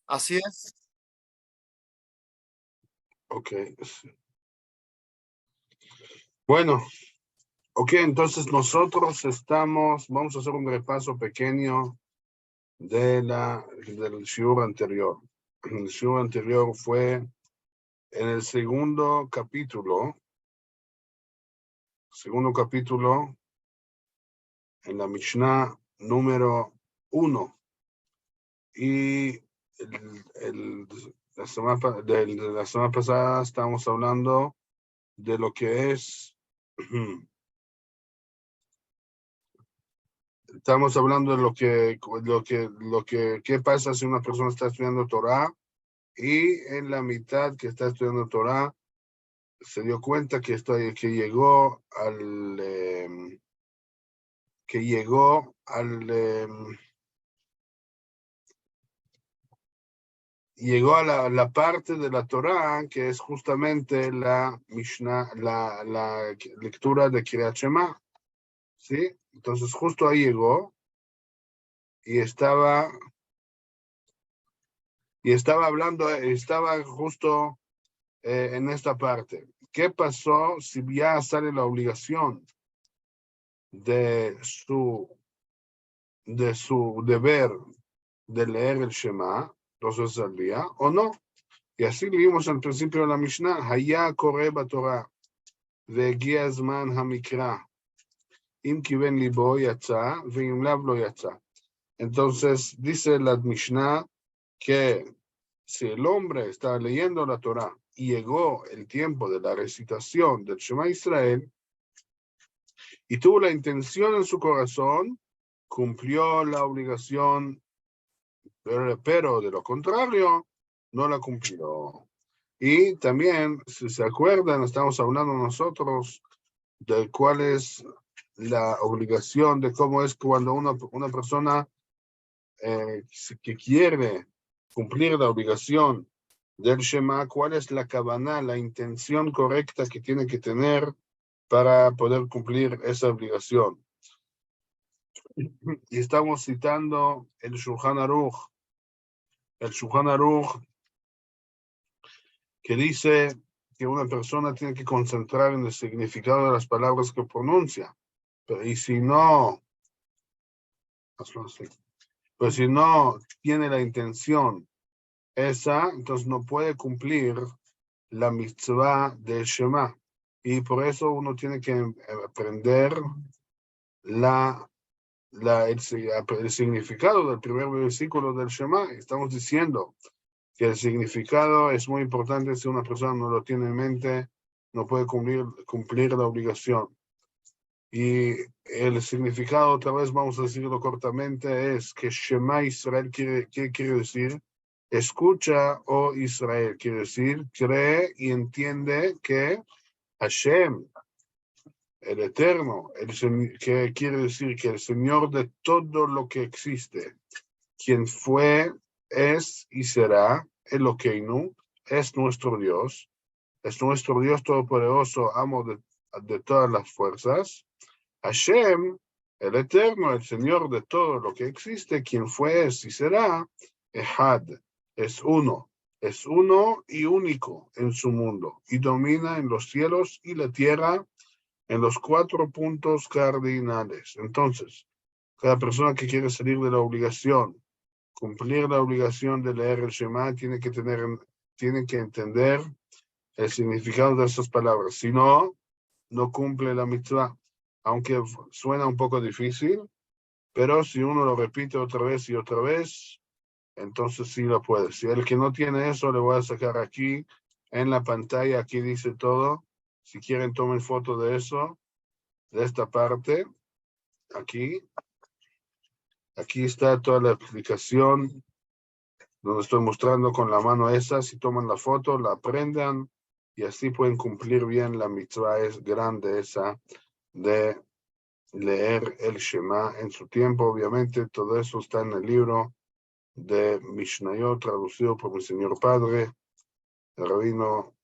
Así es. Ok. Bueno, ok, entonces nosotros vamos a hacer un repaso pequeño del shiur anterior. El shiur anterior fue en el segundo capítulo, en la Mishnah número 1. Y la semana pasada estábamos hablando de lo que es, estamos hablando de qué pasa si una persona está estudiando Torah y en la mitad que está estudiando Torah se dio cuenta que llegó a la parte de la Torah que es justamente la Mishnah, la lectura de Kriyat Shema, ¿sí? Entonces justo ahí llegó y estaba justo en esta parte. ¿Qué pasó si ya sale la obligación de su deber de leer el Shema 2 veces al día o no? Y así vimos al principio de la Mishnah, Haya koreh Torah, ve'egia zman hamikra, im kiven libo yatza, ve'im lav lo yatza. Entonces dice la Mishnah que si el hombre está leyendo la Torah y llegó el tiempo de la recitación del Shema Israel y tuvo la intención en su corazón, cumplió la obligación, pero de lo contrario, no la cumplió. Y también, si se acuerdan, estamos hablando nosotros de cuál es la obligación, de cómo es cuando una persona que quiere cumplir la obligación del Shema, cuál es la kavanah, la intención correcta que tiene que tener para poder cumplir esa obligación. Y estamos citando el Shulchan Aruch. El Shulchan Aruch que dice que una persona tiene que concentrar en el significado de las palabras que pronuncia. Y si no, pues si no tiene la intención esa, entonces no puede cumplir la mitzvah de Shema. Y por eso uno tiene que aprender el significado del primer versículo del Shema. Estamos diciendo que el significado es muy importante. Si una persona no lo tiene en mente, no puede cumplir la obligación. Y el significado, otra vez vamos a decirlo cortamente, es que Shema Israel, ¿qué quiere decir? Escucha, oh Israel, quiere decir, cree y entiende que Hashem, el Eterno, que quiere decir que el Señor de todo lo que existe, quien fue, es y será, Elokeinu, es nuestro Dios todopoderoso, amo de todas las fuerzas. Hashem, el Eterno, el Señor de todo lo que existe, quien fue, es y será, Ehad, es uno y único en su mundo, y domina en los cielos y la tierra en los 4 puntos cardinales. Entonces, cada persona que quiere salir de la obligación, cumplir la obligación de leer el Shema, tiene que entender el significado de esas palabras. Si no, no cumple la mitzvah. Aunque suena un poco difícil, pero si uno lo repite otra vez y otra vez, entonces sí lo puede. Si el que no tiene eso, le voy a sacar aquí en la pantalla, aquí dice todo. Si quieren, tomen foto de eso, de esta parte. Aquí está toda la explicación donde estoy mostrando con la mano esa. Si toman la foto, la aprendan y así pueden cumplir bien la mitzvah es grande esa de leer el Shema en su tiempo. Obviamente todo eso está en el libro de Mishnayot, traducido por mi señor padre, el rabino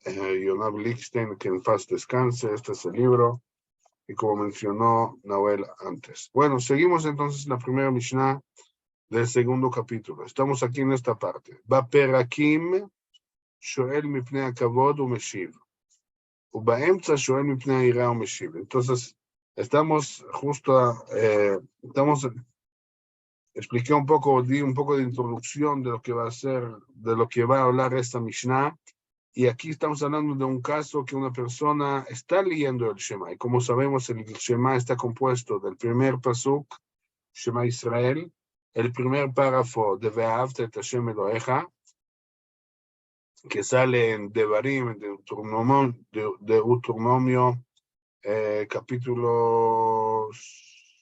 Yonah Blickstein, que en paz descanse. Este es el libro, y como mencionó Noel antes. Bueno, seguimos entonces la primera Mishnah del segundo capítulo. Estamos aquí en esta parte. Baperakim shoel mipnei hakavod umeshiv. Ubaemtza shoel mipnei haira umeshiv. Entonces, estamos expliqué un poco, di un poco de introducción de lo que va a ser, de lo que va a hablar esta Mishnah. Y aquí estamos hablando de un caso que una persona está leyendo el Shema. Y como sabemos, el Shema está compuesto del primer pasuk, Shema Israel, el primer párrafo de Ve'ahavta et Hashem Eloheja, que sale en Devarim, en Deuteronomio, capítulo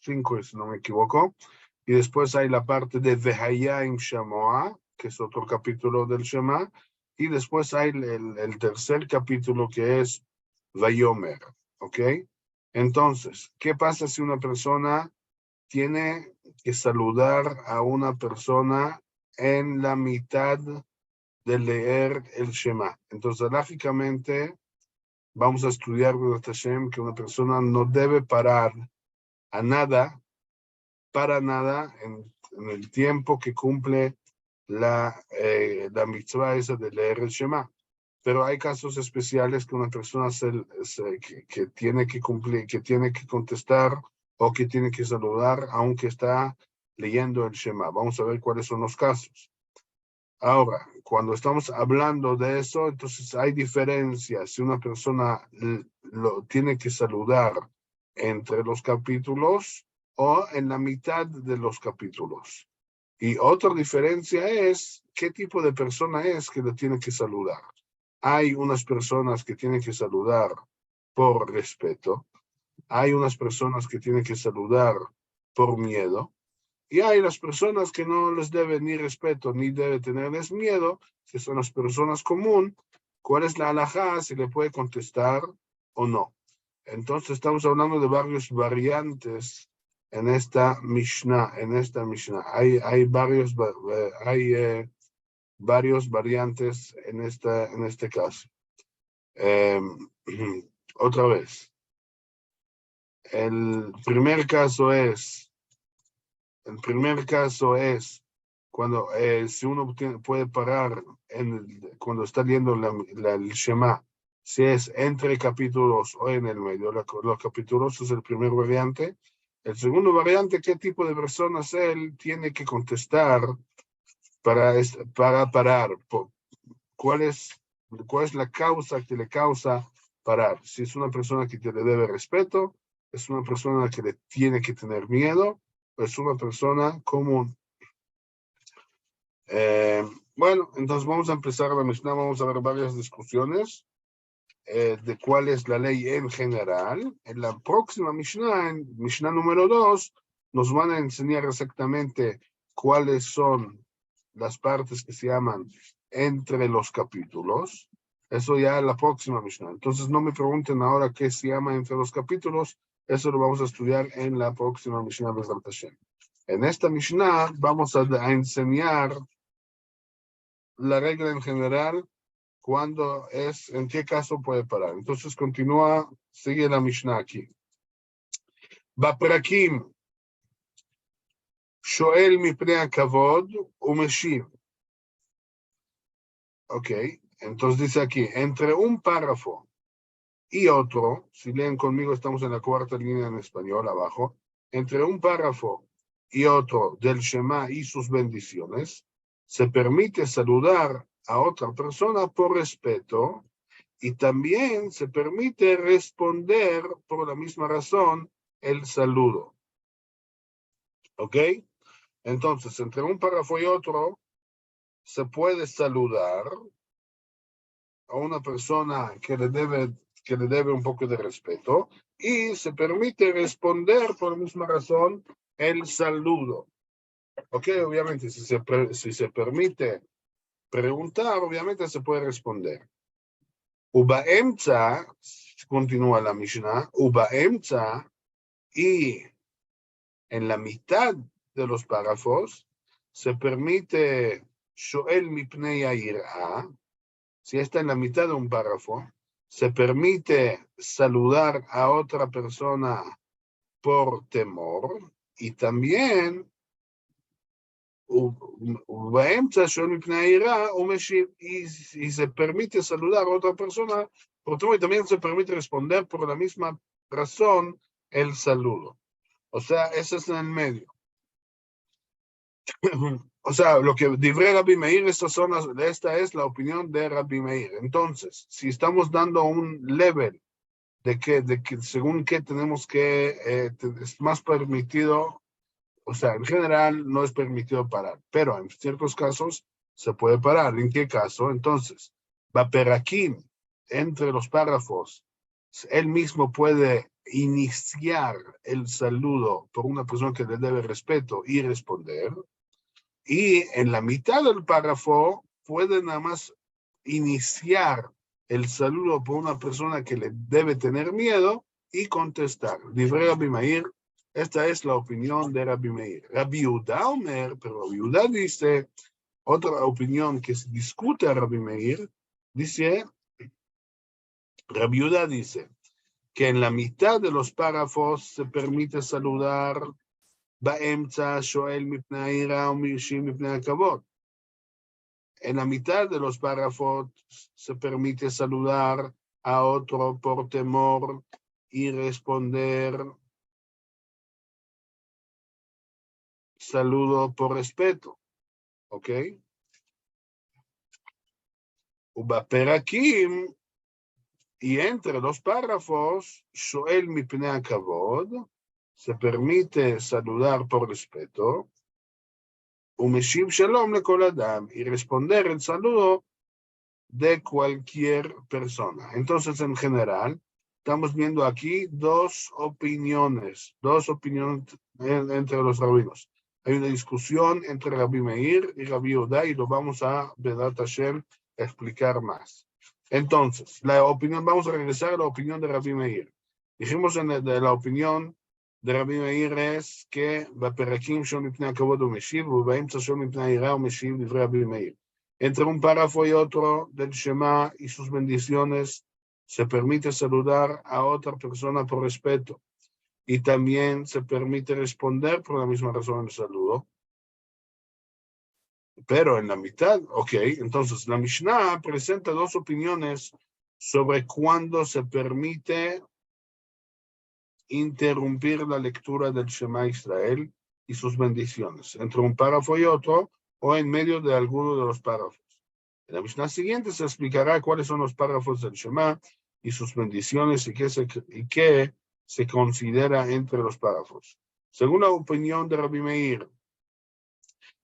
5, si no me equivoco. Y después hay la parte de Vehayaim Shamoa, que es otro capítulo del Shema. Y después hay el tercer capítulo, que es Vayomer. ¿Ok? Entonces, ¿qué pasa si una persona tiene que saludar a una persona en la mitad de leer el Shema? Entonces, lógicamente, vamos a estudiar con Hashem que una persona no debe parar a nada, para nada, en el tiempo que cumple la mitzvah esa de leer el Shema. Pero hay casos especiales que una persona que tiene que cumplir, que tiene que contestar o que tiene que saludar, aunque está leyendo el Shema. Vamos a ver cuáles son los casos. Ahora, cuando estamos hablando de eso, entonces hay diferencias. Si una persona lo tiene que saludar entre los capítulos o en la mitad de los capítulos. Y otra diferencia es qué tipo de persona es que lo tiene que saludar. Hay unas personas que tienen que saludar por respeto. Hay unas personas que tienen que saludar por miedo. Y hay las personas que no les debe ni respeto ni debe tenerles miedo, que son las personas comunes. ¿Cuál es la halajá? Si le puede contestar o no. Entonces estamos hablando de varias variantes en esta Mishnah. Hay varios variantes en este caso. Otra vez. El primer caso es cuando si uno puede parar cuando está leyendo el Shema, si es entre capítulos o en el medio. Los capítulos es el primer variante. El segundo variante, ¿qué tipo de personas él tiene que contestar para parar? ¿Cuál es la causa que le causa parar? Si es una persona que le debe respeto, es una persona que le tiene que tener miedo, es una persona común. Bueno, entonces vamos a empezar la Mishnah, vamos a ver varias discusiones de cuál es la ley en general. En la próxima Mishnah, en Mishnah número 2, nos van a enseñar exactamente cuáles son las partes que se llaman entre los capítulos. Eso ya es la próxima Mishnah. Entonces no me pregunten ahora qué se llama entre los capítulos, eso lo vamos a estudiar en la próxima Mishnah de Hashem. En esta Mishnah vamos a enseñar la regla en general, en qué caso puede parar. Entonces sigue la Mishnah aquí. Baperakim, shoel mipnei hakavod umeshiv. Ok, entonces dice aquí, entre un párrafo y otro, si leen conmigo, estamos en la cuarta línea en español abajo, entre un párrafo y otro del Shema y sus bendiciones, se permite saludar a otra persona por respeto y también se permite responder por la misma razón el saludo. ¿Ok? Entonces, entre un párrafo y otro, se puede saludar a una persona que le debe un poco de respeto y se permite responder por la misma razón el saludo. Ok, obviamente, si se permite preguntar, obviamente se puede responder. Ubaemtza, continúa la Mishnah, Ubaemtza, y en la mitad de los párrafos se permite Shoel mipnei haira, si está en la mitad de un párrafo, se permite saludar a otra persona por temor y también y se permite saludar a otra persona por temor y también se permite responder por la misma razón el saludo. O sea, eso es en el medio. O sea, lo que divrei Rabbi Meir, esta es la opinión de Rabbi Meir. Entonces, si estamos dando un level de que según qué tenemos que, es más permitido, o sea, en general no es permitido parar, pero en ciertos casos se puede parar. ¿En qué caso? Entonces, Baperakim, entre los párrafos, él mismo puede iniciar el saludo por una persona que le debe respeto y responder. Y en la mitad del párrafo puede nada más iniciar el saludo por una persona que le debe tener miedo y contestar. Divrei Rabbi Meir, esta es la opinión de Rabbi Meir. Rabbi Yehuda Omer, pero Rabbi Yehuda dice, otra opinión que se discute a Rabbi Meir, dice, Rabbi Yehuda dice que en la mitad de los párrafos se permite saludar באמצע שואל מפני העירה ומשיב מפני הכבוד. En la mitad de los párrafos se permite saludar a otro por temor y responder saludo por respeto. ¿Ok? ובפרקים, y entre los párrafos, שואל מפני הכבוד, se permite saludar por respeto, ומשיב שלום לכל אדם, y responder el saludo de cualquier persona. Entonces, en general, estamos viendo aquí dos opiniones entre los rabinos. Hay una discusión entre Rabbi Meir y Rabbi Yehuda y lo vamos a, Bedat Hashem, explicar más. Entonces, vamos a regresar a la opinión de Rabbi Meir. Dijimos de la opinión de Rabbi Meir es que בפרקים שואל מפני הכבוד הוא משיב, ובאמצע שואל מפני העירה הוא משיב דברי רבי מאיר. Entre un párrafo y otro del Shema y sus bendiciones, se permite saludar a otra persona por respeto. Y también se permite responder por la misma razón del saludo. Pero en la mitad, ok, entonces la Mishnah presenta dos opiniones sobre cuándo se permite interrumpir la lectura del Shema Israel y sus bendiciones, entre un párrafo y otro, o en medio de alguno de los párrafos. En la Mishnah siguiente se explicará cuáles son los párrafos del Shema y sus bendiciones y qué se considera entre los párrafos. Según la opinión de Rabbi Meir,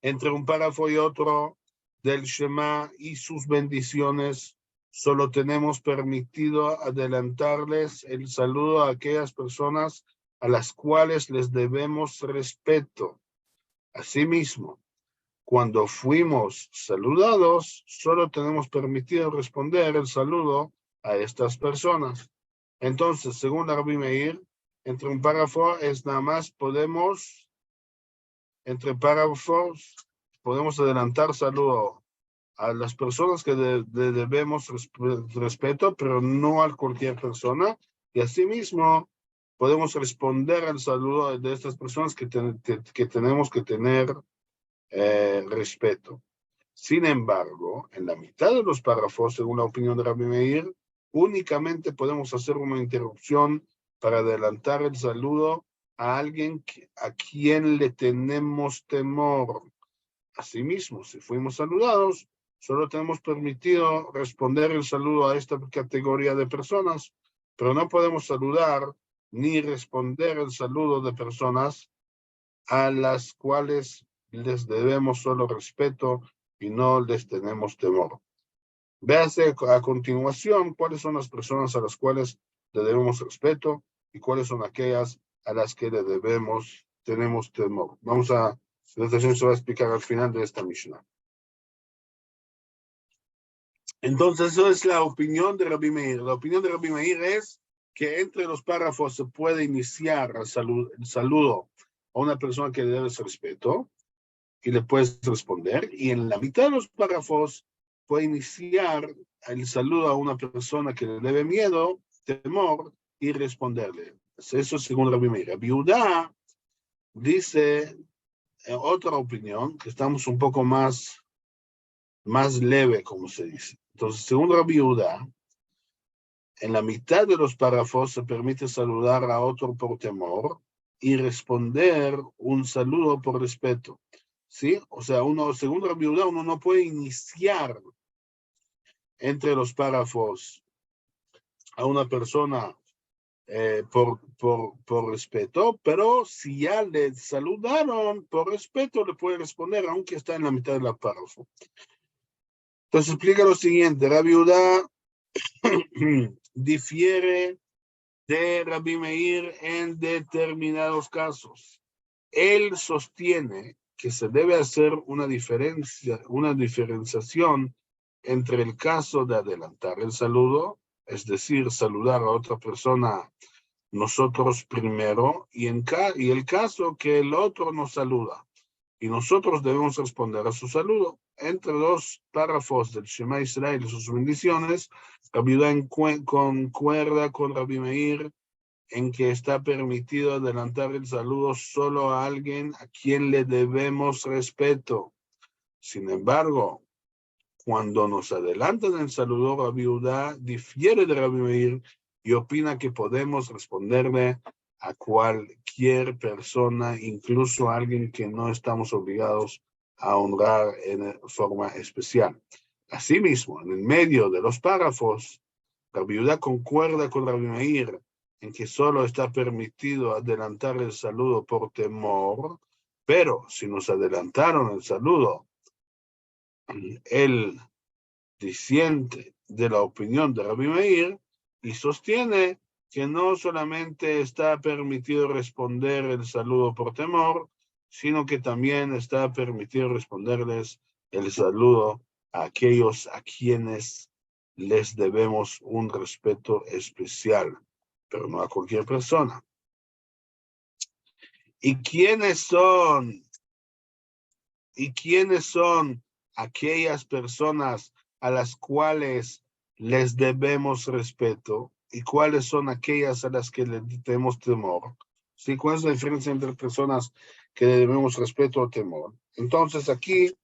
entre un párrafo y otro del Shema y sus bendiciones, solo tenemos permitido adelantarles el saludo a aquellas personas a las cuales les debemos respeto. Asimismo, cuando fuimos saludados, solo tenemos permitido responder el saludo a estas personas. Entonces, según Rabbi Meir, entre un párrafo es nada más entre párrafos, podemos adelantar saludo a las personas que debemos respeto, pero no a cualquier persona. Y asimismo, podemos responder al saludo de estas personas que tenemos que tener respeto. Sin embargo, en la mitad de los párrafos, según la opinión de Rabbi Meir, únicamente podemos hacer una interrupción para adelantar el saludo a alguien a quien le tenemos temor. Asimismo, si fuimos saludados, solo tenemos permitido responder el saludo a esta categoría de personas, pero no podemos saludar ni responder el saludo de personas a las cuales les debemos solo respeto y no les tenemos temor. Véase a continuación cuáles son las personas a las cuales le debemos respeto y cuáles son aquellas a las que tenemos temor. La sesión se va a explicar al final de esta Mishnah. Entonces, eso es la opinión de Rabbi Meir. La opinión de Rabbi Meir es que entre los párrafos se puede iniciar el saludo a una persona que le debes respeto y le puedes responder. Y en la mitad de los párrafos puede iniciar el saludo a una persona que le debe miedo, temor, y responderle. Eso según Rabbi Meir. Rabbi Yehuda dice otra opinión, que estamos un poco más leve, como se dice. Entonces, según Rabbi Yehuda, en la mitad de los párrafos se permite saludar a otro por temor y responder un saludo por respeto. ¿Sí? O sea, según Rabbi Yehuda, uno no puede iniciar entre los párrafos a una persona por respeto, pero si ya le saludaron por respeto, le puede responder, aunque está en la mitad del párrafo. Entonces explica lo siguiente: Rabbi Yehuda difiere de Rabbi Meir en determinados casos. Él sostiene que se debe hacer una diferenciación entre el caso de adelantar el saludo, es decir, saludar a otra persona nosotros primero, y el caso que el otro nos saluda, y nosotros debemos responder a su saludo. Entre dos párrafos del Shema Israel y sus bendiciones, Rabbi Yehuda concuerda con Rabbi Meir en que está permitido adelantar el saludo solo a alguien a quien le debemos respeto. Sin embargo, cuando nos adelantan el saludo, Rabbi Yehuda difiere de Rabbi Meir y opina que podemos responderle a cualquier persona, incluso a alguien que no estamos obligados a honrar en forma especial. Asimismo, en el medio de los párrafos, Rabbi Yehuda concuerda con Rabbi Meir en que solo está permitido adelantar el saludo por temor, pero si nos adelantaron el saludo, él disiente de la opinión de Rabbi Meir y sostiene que no solamente está permitido responder el saludo por temor, sino que también está permitido responderles el saludo a aquellos a quienes les debemos un respeto especial, pero no a cualquier persona. ¿Y quiénes son aquellas personas a las cuales les debemos respeto? ¿Y cuáles son aquellas a las que les tenemos temor? ¿Sí? ¿Cuál es la diferencia entre personas que le debemos respeto o temor? Entonces aquí,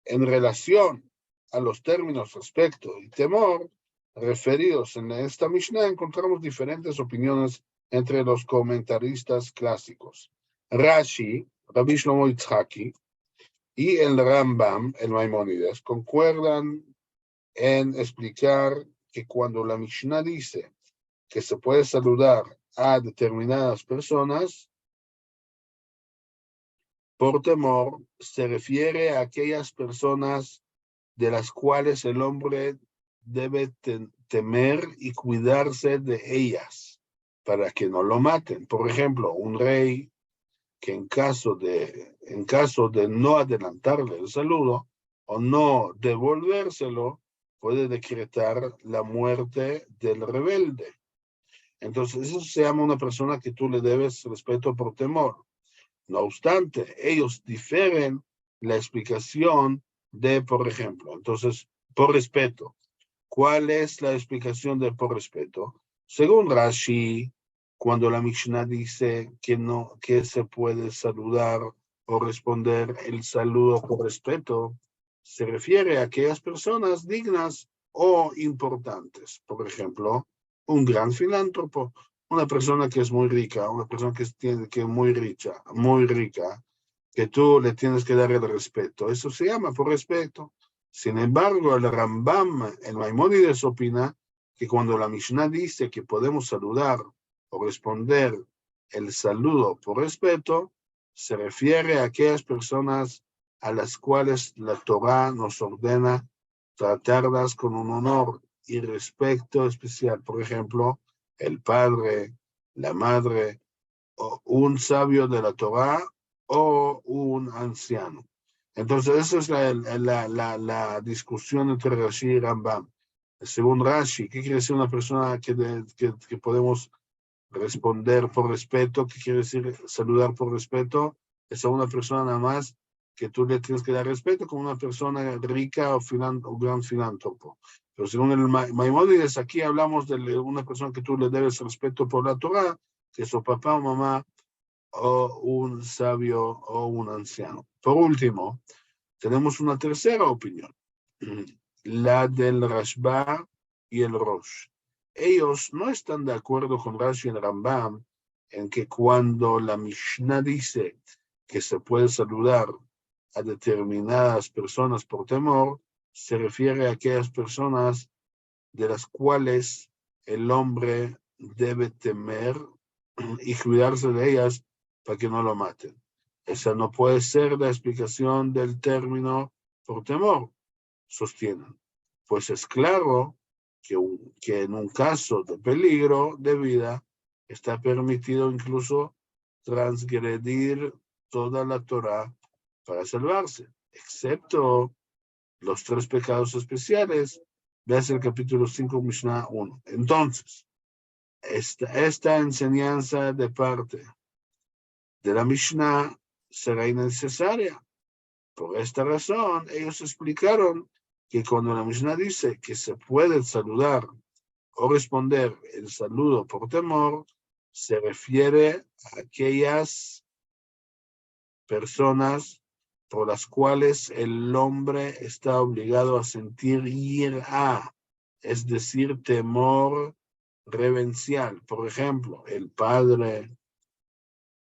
en relación a los términos respeto y temor referidos en esta Mishnah, encontramos diferentes opiniones entre los comentaristas clásicos. Rashi, Rabbi Shlomo Yitzhaki, y el Rambam, el Maimónides, concuerdan en explicar que cuando la Mishnah dice que se puede saludar a determinadas personas por temor, se refiere a aquellas personas de las cuales el hombre debe temer y cuidarse de ellas para que no lo maten. Por ejemplo, un rey que en caso de no adelantarle el saludo o no devolvérselo, puede decretar la muerte del rebelde. Entonces, eso se llama una persona que tú le debes respeto por temor. No obstante, ellos difieren la explicación de, por ejemplo, entonces, por respeto. ¿Cuál es la explicación de por respeto? Según Rashi, cuando la Mishnah dice que se puede saludar o responder el saludo por respeto, se refiere a aquellas personas dignas o importantes. Por ejemplo, un gran filántropo, una persona que es muy rica, una persona que es muy rica, que tú le tienes que dar el respeto. Eso se llama por respeto. Sin embargo, el Rambam, el Maimónides, opina que cuando la Mishnah dice que podemos saludar o responder el saludo por respeto, se refiere a aquellas personas a las cuales la Torá nos ordena tratarlas con un honor y respeto especial. Por ejemplo, el padre, la madre, o un sabio de la Torá o un anciano. Entonces, esa es la discusión entre Rashi y Rambam. Según Rashi, ¿qué quiere decir una persona que podemos responder por respeto? ¿Qué quiere decir saludar por respeto? Es a una persona nada más que tú le tienes que dar respeto como una persona rica o gran filántropo. Pero según el Maimónides, aquí hablamos de una persona que tú le debes respeto por la Torah, que es su papá o mamá, o un sabio o un anciano. Por último, tenemos una tercera opinión, la del Rashba y el Rosh. Ellos no están de acuerdo con Rashi y el Rambam en que cuando la Mishnah dice que se puede saludar a determinadas personas por temor, se refiere a aquellas personas de las cuales el hombre debe temer y cuidarse de ellas para que no lo maten. Esa no puede ser la explicación del término por temor, sostienen. Pues es claro que en un caso de peligro de vida está permitido incluso transgredir toda la Torah para salvarse, excepto los 3 pecados especiales. Veas el capítulo 5, Mishnah 1. Entonces, esta enseñanza de parte de la Mishnah será innecesaria. Por esta razón, ellos explicaron que cuando la Mishnah dice que se puede saludar o responder el saludo por temor, se refiere a aquellas personas por las cuales el hombre está obligado a sentir ira, es decir, temor reverencial. Por ejemplo, el padre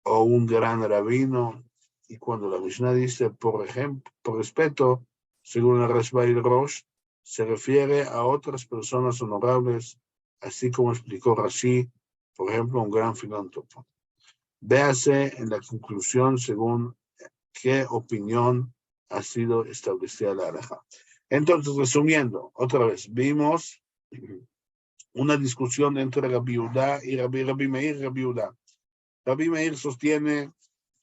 o un gran rabino. Y cuando la Mishnah dice, por ejemplo, por respeto, según el Rashba y el Rosh, se refiere a otras personas honorables, así como explicó Rashi, por ejemplo, un gran filántropo. Véase en la conclusión según qué opinión ha sido establecida la halajá. Entonces, resumiendo, otra vez, vimos una discusión entre Rabbi Yehuda y Rabbi Meir y Rabbi Yehuda. Rabbi Meir sostiene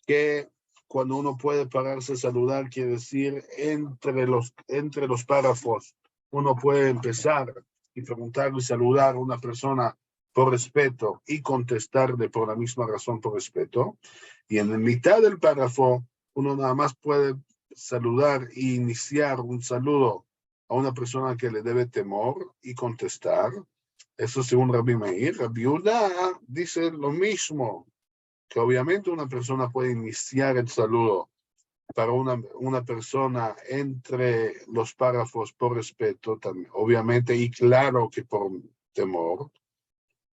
que cuando uno puede pararse a saludar, quiere decir entre los párrafos, uno puede empezar y preguntarle y saludar a una persona por respeto y contestarle por la misma razón por respeto. Y en la mitad del párrafo, uno nada más puede saludar e iniciar un saludo a una persona que le debe temor y contestar. Eso según Rabbi Meir. Rabbi Yehuda dice lo mismo, que obviamente una persona puede iniciar el saludo para una persona entre los párrafos por respeto, también, obviamente, y claro que por temor,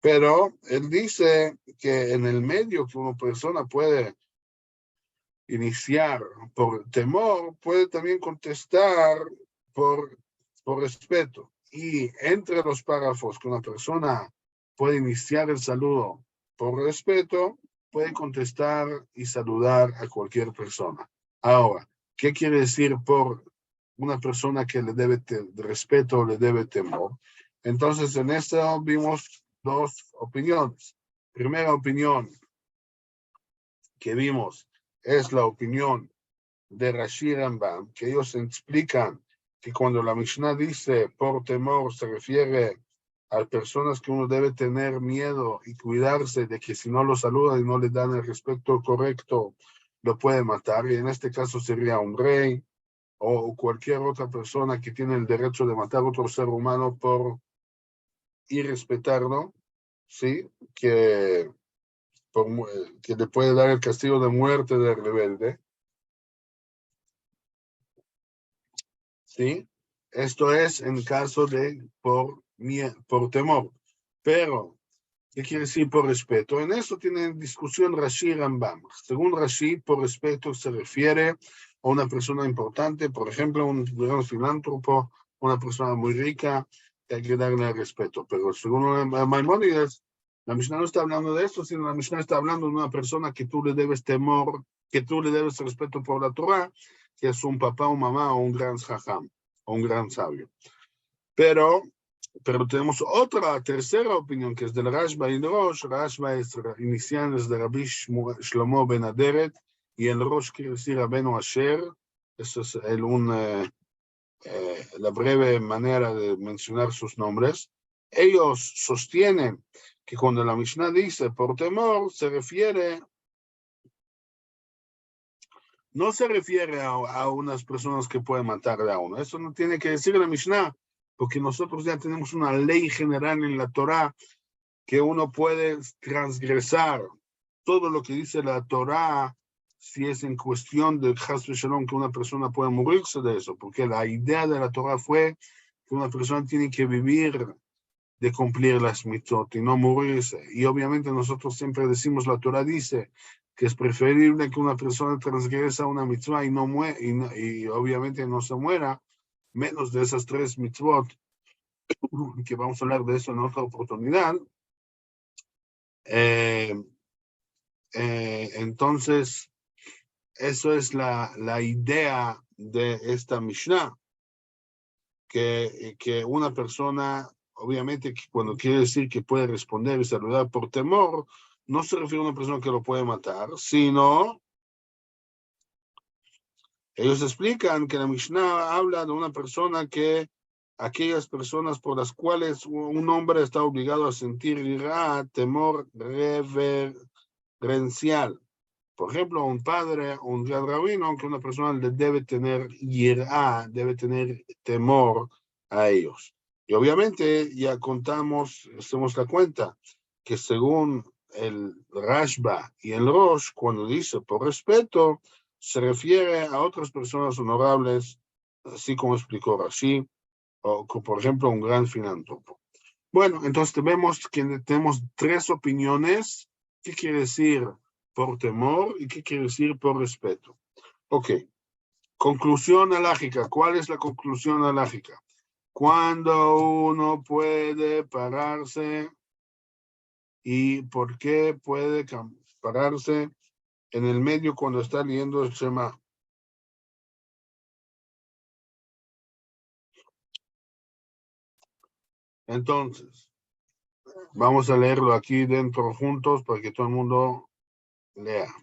pero él dice que en el medio que una persona puede iniciar por temor, puede también contestar por respeto. Y entre los párrafos que una persona puede iniciar el saludo por respeto, puede contestar y saludar a cualquier persona. Ahora, ¿qué quiere decir por una persona que le debe respeto o le debe temor? Entonces, en esto vimos 2 opiniones. Primera opinión que vimos es la opinión de Rashi Rambam, que ellos explican que cuando la Mishnah dice por temor se refiere a personas que uno debe tener miedo y cuidarse de que si no lo saludan y no le dan el respeto correcto, lo puede matar. Y en este caso sería un rey o cualquier otra persona que tiene el derecho de matar a otro ser humano por irrespetarlo, ¿sí? Que le puede dar el castigo de muerte del rebelde. ¿Sí? Esto es en caso de por temor. Pero, ¿qué quiere decir por respeto? En eso tienen discusión Rashi y Rambam. Según Rashi, por respeto se refiere a una persona importante, por ejemplo, un gran filántropo, una persona muy rica, que hay que darle respeto. Pero según Maimónides, la Mishnah no está hablando de esto, sino la Mishnah está hablando de una persona que tú le debes temor, que tú le debes respeto por la Torah, que es un papá, un mamá o un gran jajam, o un gran sabio. Pero tenemos otra, tercera opinión, que es del Rashba y el Rosh. Rashba es iniciales de Rabbi Shlomo ben Aderet, y el Rosh quiere decir Rabbeinu Asher. Eso es la breve manera de mencionar sus nombres. Ellos sostienen que cuando la Mishnah dice por temor, se refiere no se refiere a unas personas que pueden matarle a uno. Eso no tiene que decir la Mishnah, porque nosotros ya tenemos una ley general en la Torá que uno puede transgresar todo lo que dice la Torá si es en cuestión de Chas v'Shalom que una persona pueda morirse de eso, porque la idea de la Torá fue que una persona tiene que vivir de cumplir las mitzvot y no morirse. Y obviamente nosotros siempre decimos, la Torá dice que es preferible que una persona transgresa una mitzvah y no muera, y obviamente no se muera, menos de esas 3 mitzvot, que vamos a hablar de eso en otra oportunidad. Entonces, eso es la idea de esta Mishnah, que una persona, obviamente, cuando quiere decir que puede responder y saludar por temor, no se refiere a una persona que lo puede matar, sino, ellos explican que la Mishnah habla de una persona que, aquellas personas por las cuales un hombre está obligado a sentir ira, temor reverencial. Por ejemplo, un padre o un gran rabino, que una persona le debe tener yirá, debe tener temor a ellos. Y obviamente ya contamos, hacemos la cuenta, que según el Rashba y el Rosh, cuando dice por respeto, se refiere a otras personas honorables, así como explicó Rashi, o por ejemplo un gran filántropo. Bueno, entonces vemos que tenemos 3 opiniones. ¿Qué quiere decir por temor y qué quiere decir por respeto? Ok, conclusión alágica. ¿Cuál es la conclusión alágica? Cuando uno puede pararse y por qué puede pararse en el medio cuando está leyendo el Shema. Entonces, vamos a leerlo aquí dentro juntos para que todo el mundo lea.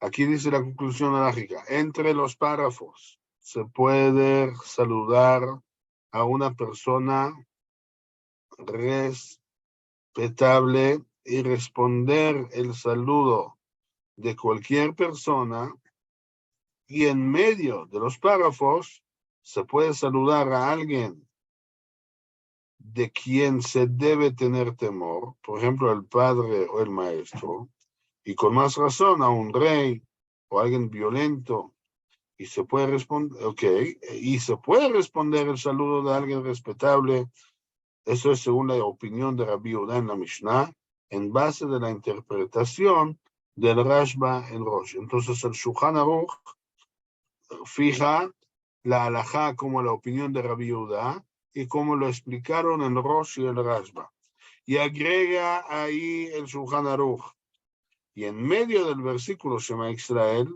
Aquí dice la conclusión alágica. Entre los párrafos se puede saludar a una persona respetable y responder el saludo de cualquier persona, y en medio de los párrafos se puede saludar a alguien de quien se debe tener temor, por ejemplo, el padre o el maestro, y con más razón a un rey o alguien violento. Y se puede responder, y se puede responder el saludo de alguien respetable. Eso es según la opinión de Rabbi Yehuda en la Mishnah, en base de la interpretación del Rashba en Rosh. Entonces el Shulchan Aruch fija la halajá como la opinión de Rabbi Yehuda y como lo explicaron en Rosh y el Rashba. Y agrega ahí el Shulchan Aruch. Y en medio del versículo Shema Israel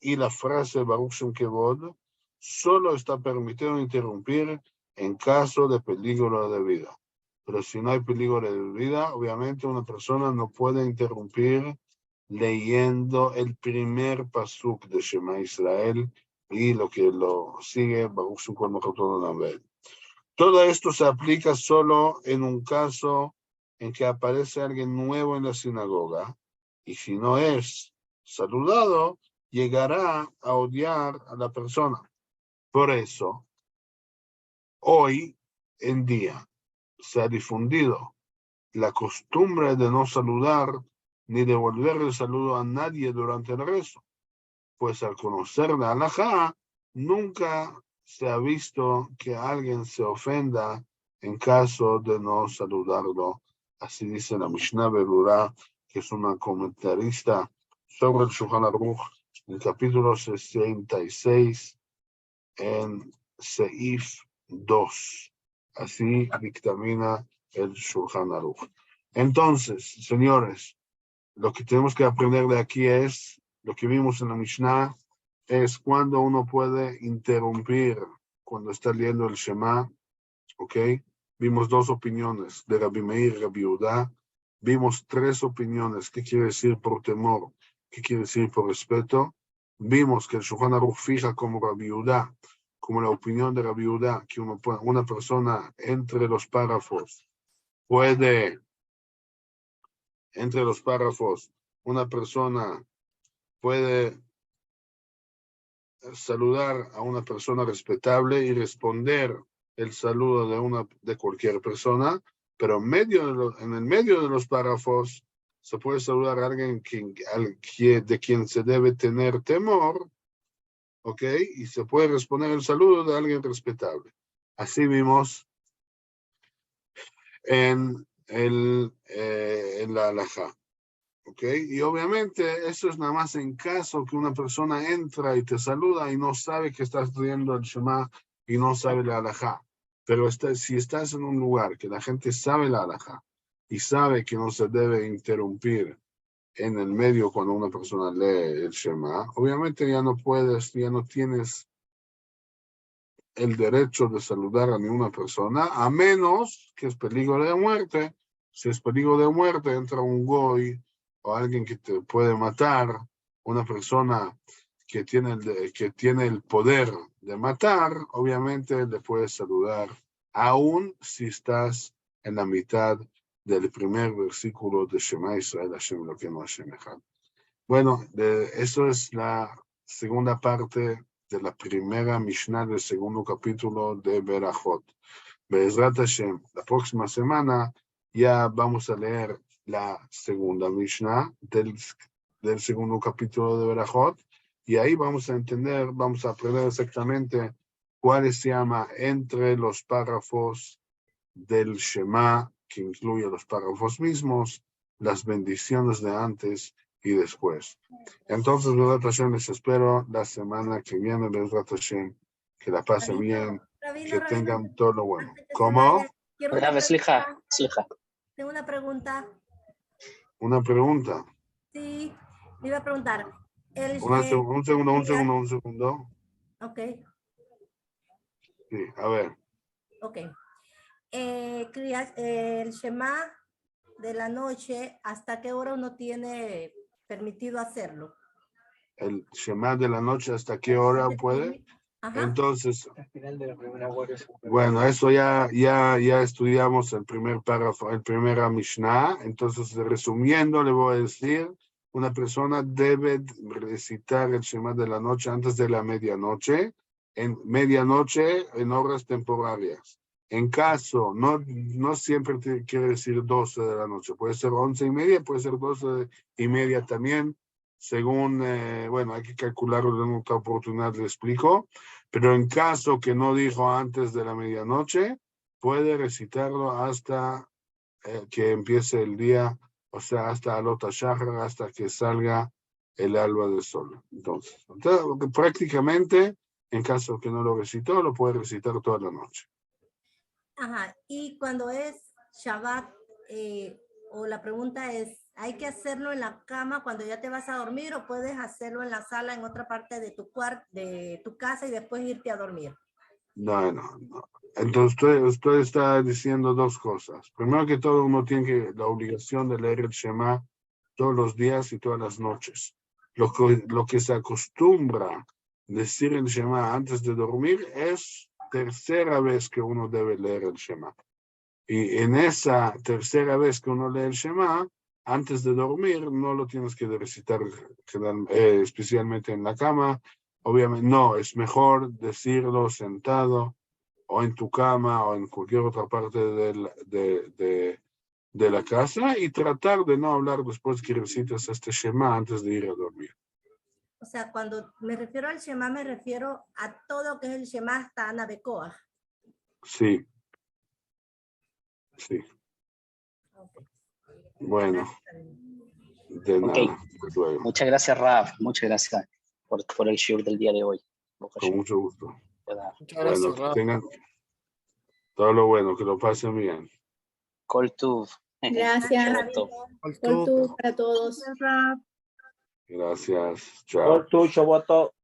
y la frase Baruch Shem Kevod, solo está permitido interrumpir en caso de peligro de vida. Pero si no hay peligro de vida, obviamente una persona no puede interrumpir leyendo el primer pasuk de Shema Israel y lo que lo sigue, Baruch Shem Kevod. Todo esto se aplica solo en un caso en que aparece alguien nuevo en la sinagoga, y si no es saludado, llegará a odiar a la persona. Por eso, hoy en día se ha difundido la costumbre de no saludar ni devolver el saludo a nadie durante el rezo, pues al conocer la halajá, nunca se ha visto que alguien se ofenda en caso de no saludarlo. Así dice la Mishnah Berurah, que es una comentarista sobre el Shulchan Aruch, en el capítulo 66, en Seif 2. Así dictamina el Shulchan Aruch. Entonces, señores, lo que tenemos que aprender de aquí es, lo que vimos en la Mishnah, es cuando uno puede interrumpir cuando está leyendo el Shema, ¿ok? Vimos 2 opiniones de Rabbi Meir y Rabbi Yehuda. Vimos 3 opiniones. ¿Qué quiere decir por temor? ¿Qué quiere decir por respeto? Vimos que el Shulchan Aruch fija como Rabbi Yehuda, como la opinión de Rabbi Yehuda, que una persona entre los párrafos, una persona puede saludar a una persona respetable y responder el saludo de cualquier persona, pero en el medio de los párrafos se puede saludar a alguien de quien se debe tener temor, ¿ok? Y se puede responder el saludo de alguien respetable. Así vimos en la halajá. ¿Ok? Y obviamente eso es nada más en caso que una persona entra y te saluda y no sabe que está estudiando el Shema y no sabe la halajá. Pero si estás en un lugar que la gente sabe la halajá y sabe que no se debe interrumpir en el medio cuando una persona lee el Shema, obviamente ya no tienes el derecho de saludar a ninguna persona, a menos que es peligro de muerte. Si es peligro de muerte, entra un goy o alguien que te puede matar, una persona que tiene el poder de matar, obviamente le puedes saludar, aun si estás en la mitad del primer versículo de Shema Israel, Hashem Elokeinu Hashem Echad. Bueno, eso es la segunda parte de la primera Mishnah del segundo capítulo de Berajot. Be'ezrat Hashem, la próxima semana ya vamos a leer la segunda Mishnah del segundo capítulo de Berajot y ahí vamos a aprender exactamente cuál se llama entre los párrafos del Shema, que incluye los párrafos mismos, las bendiciones de antes y después. Entonces, Bezrat Hashem, les espero la semana que viene, Bezrat Hashem, que la pasen bien, que tengan todo lo bueno. ¿Cómo? Tengo una pregunta. Una pregunta. Sí, le iba a preguntar. Un segundo. Ok, Sí, a ver. ok. El Shema de la noche, ¿hasta qué hora uno tiene permitido hacerlo? El Shema de la noche, ¿hasta qué hora puede? Ajá. Entonces, bueno, eso ya estudiamos el primer párrafo, el primer Mishnah. Entonces, resumiendo, le voy a decir, una persona debe recitar el Shema de la noche antes de la medianoche, en horas temporarias. En caso, no siempre quiere decir 12 de la noche, puede ser 11:30, puede ser 12:30 también, según, bueno, hay que calcularlo en otra oportunidad, le explico. Pero en caso que no dijo antes de la medianoche, puede recitarlo hasta que empiece el día, o sea, hasta Alot HaShachar, hasta que salga el alba del sol. Entonces, prácticamente, en caso que no lo recitó, lo puede recitar toda la noche. Ajá, y cuando es Shabbat, o la pregunta es, ¿hay que hacerlo en la cama cuando ya te vas a dormir o puedes hacerlo en la sala en otra parte de tu de tu casa y después irte a dormir? No. Entonces usted está diciendo dos cosas. Primero que todo, uno tiene la obligación de leer el Shema todos los días y todas las noches. Lo que se acostumbra decir el Shema antes de dormir es tercera vez que uno debe leer el Shema. Y en esa tercera vez que uno lee el Shema, antes de dormir, no lo tienes que recitar especialmente en la cama. Obviamente, no, es mejor decirlo sentado o en tu cama o en cualquier otra parte de la casa y tratar de no hablar después que recitas este Shema antes de ir a dormir. O sea, cuando me refiero al Shema, me refiero a todo que es el Shema hasta Ana Bekoa. Sí. Sí. Okay. Bueno. De nada. Okay. Muchas gracias, Raf. Muchas gracias por el shiur del día de hoy. Con mucho gusto. Muchas gracias, bueno, que tengan todo lo bueno, que lo pasen bien. Kol Tuv. Gracias. Kol Tuv para todos. Gracias. Chao. Kol Tuv, Shabbat Tov.